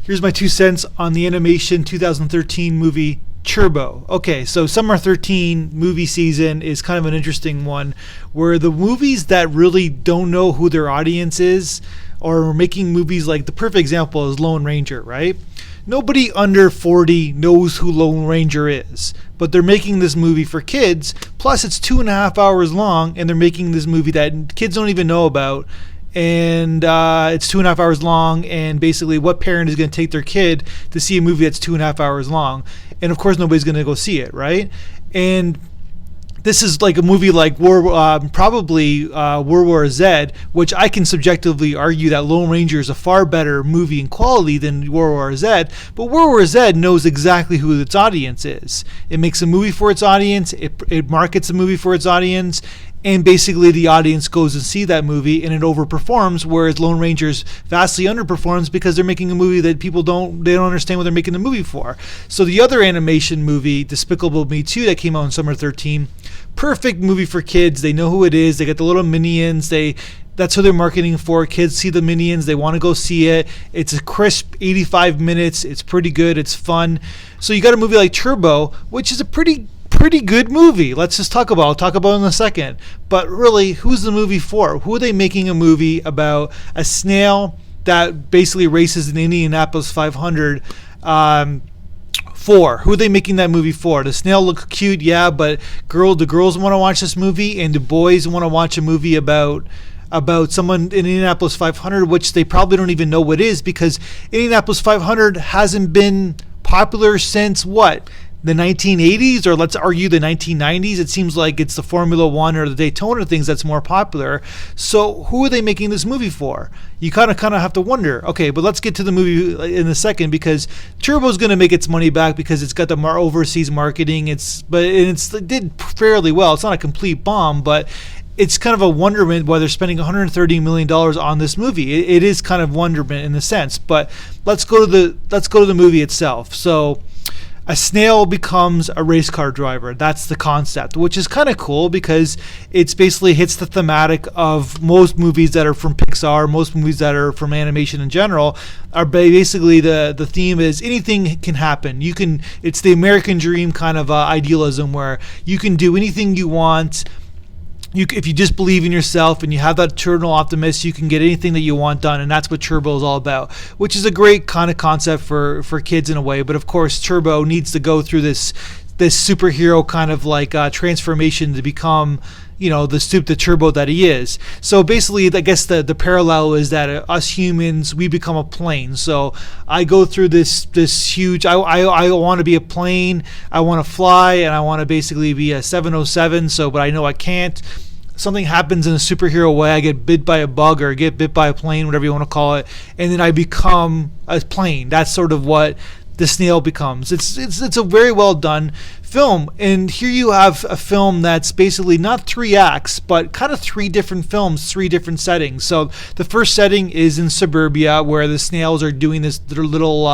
Here's my 2 cents on the animation 2013 movie Turbo. Okay, so summer 13 movie season is kind of an interesting one where the movies that really don't know who their audience is are making movies like the perfect example is Lone Ranger, right? Nobody under 40 knows who Lone Ranger is, but they're making this movie for kids. Plus, it's 2.5 hours long, and they're making this movie that kids don't even know about. And it's 2.5 hours long, and basically what parent is going to take their kid to see a movie that's 2.5 hours long? And of course nobody's going to go see it, right? And this is like a movie like World War Z, which I can subjectively argue that Lone Ranger is a far better movie in quality than World War Z, but World War Z knows exactly who its audience is. It makes a movie for its audience, it markets a movie for its audience, and basically the audience goes and see that movie and it overperforms, whereas Lone Ranger's vastly underperforms because they're making a movie that people don't understand what they're making the movie for. So the other animation movie, Despicable Me 2, that came out in summer 13, perfect movie for kids. They know who it is. They get the little minions. That's who they're marketing for. Kids see the minions. They want to go see it. It's a crisp 85 minutes. It's pretty good. It's fun. So you got a movie like Turbo, which is a pretty good movie. Let's just talk about it. I'll talk about it in a second. But really, who's the movie for? Who are they making a movie about? A snail that basically races in Indianapolis 500 for? Who are they making that movie for? The snail look cute, yeah, but the girls want to watch this movie, and the boys want to watch a movie about someone in Indianapolis 500, which they probably don't even know what is, because Indianapolis 500 hasn't been popular since what? The 1980s, or let's argue the 1990s. It seems like it's the Formula One or the Daytona things that's more popular. So who are they making this movie for? You kind of have to wonder. Okay, but let's get to the movie in a second, because Turbo's going to make its money back because it's got the overseas marketing. It did fairly well. It's not a complete bomb, but it's kind of a wonderment why they're spending $130 million on this movie. It is kind of wonderment in a sense. But let's go to the movie itself. So a snail becomes a race car driver. That's the concept, which is kind of cool because it's basically hits the thematic of most movies that are from Pixar, most movies that are from animation in general, are basically the theme is anything can happen. It's the American dream kind of idealism where you can do anything you want. If you just believe in yourself and you have that eternal optimism, you can get anything that you want done, and that's what Turbo is all about, which is a great kind of concept for kids in a way. But of course, Turbo needs to go through this superhero kind of like transformation to become, the Turbo that he is. So basically, I guess the parallel is that us humans, we become a plane. So I go through this huge, I want to be a plane, I want to fly, and I want to basically be a 707, but I know I can't. Something happens in a superhero way, I get bit by a bug or get bit by a plane, whatever you want to call it, and then I become a plane. That's sort of what the snail becomes. It's a very well done film, and here you have a film that's basically not 3 acts, but kind of 3 different films, 3 different settings. So the first setting is in suburbia, where the snails are doing their little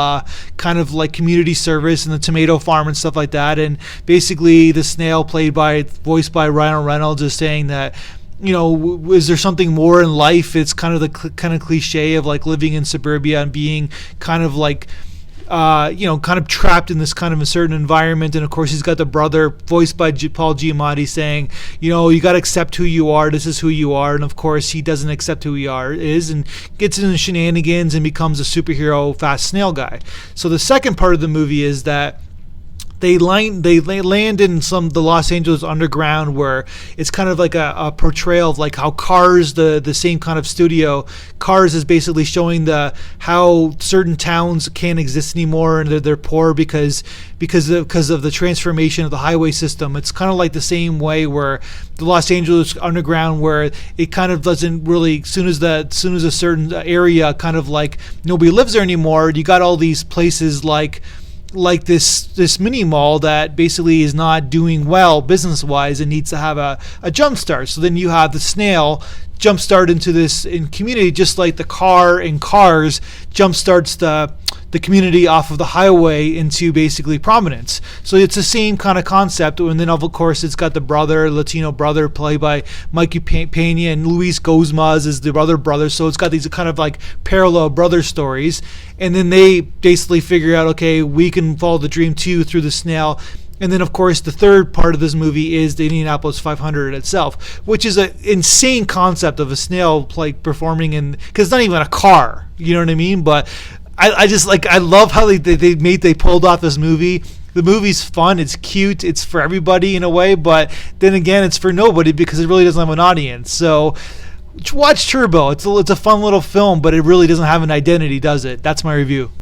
kind of like community service in the tomato farm and stuff like that, and basically the snail voiced by Ryan Reynolds is saying that, is there something more in life? It's kind of the kind of cliche of like living in suburbia and being kind of like kind of trapped in this kind of a certain environment. And of course, he's got the brother voiced by Paul Giamatti saying, you got to accept who you are. This is who you are. And of course, he doesn't accept who he is and gets into shenanigans and becomes a superhero fast snail guy. So the second part of the movie is that they land in the Los Angeles underground, where it's kind of like a portrayal of like how Cars, the same kind of studio, Cars is basically showing how certain towns can't exist anymore and they're poor because of the transformation of the highway system. It's kind of like the same way where the Los Angeles underground, where it kind of doesn't really, soon as a certain area kind of like nobody lives there anymore, you got all these places like this mini mall that basically is not doing well business wise and needs to have a jump start. So then you have the snail jumpstart into this in community, just like the car in Cars jumpstarts the community off of the highway into basically prominence. So it's the same kind of concept. And then, of course, it's got the Latino brother, played by Mikey Pena, and Luis Guzmaz is the other brother. So it's got these kind of like parallel brother stories. And then they basically figure out, okay, we can follow the dream too through the snail. And then, of course, the third part of this movie is the Indianapolis 500 itself, which is an insane concept of a snail like performing in, because it's not even a car, you know what I mean? But I just like, I love how they pulled off this movie. The movie's fun, it's cute, it's for everybody in a way, but then again, it's for nobody because it really doesn't have an audience. So watch Turbo. It's a fun little film, but it really doesn't have an identity, does it? That's my review.